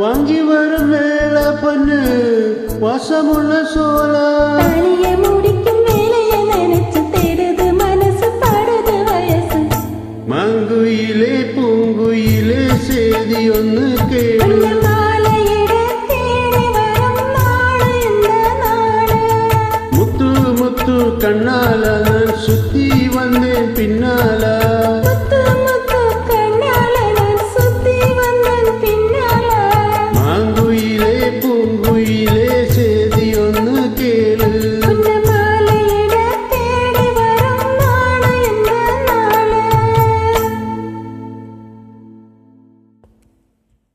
வாங்கி வரும் வேலை பொண்ணு வாசமுள்ள சோளா முடிக்கும் வேலையை நினைச்சு தேடுது மனசு படுது வயசு மாங்குயிலே பூங்குயிலே செய்தி ஒன்று கேளு முத்து முத்து கண்ணால நான் சுத்தி வந்தேன் பின்னால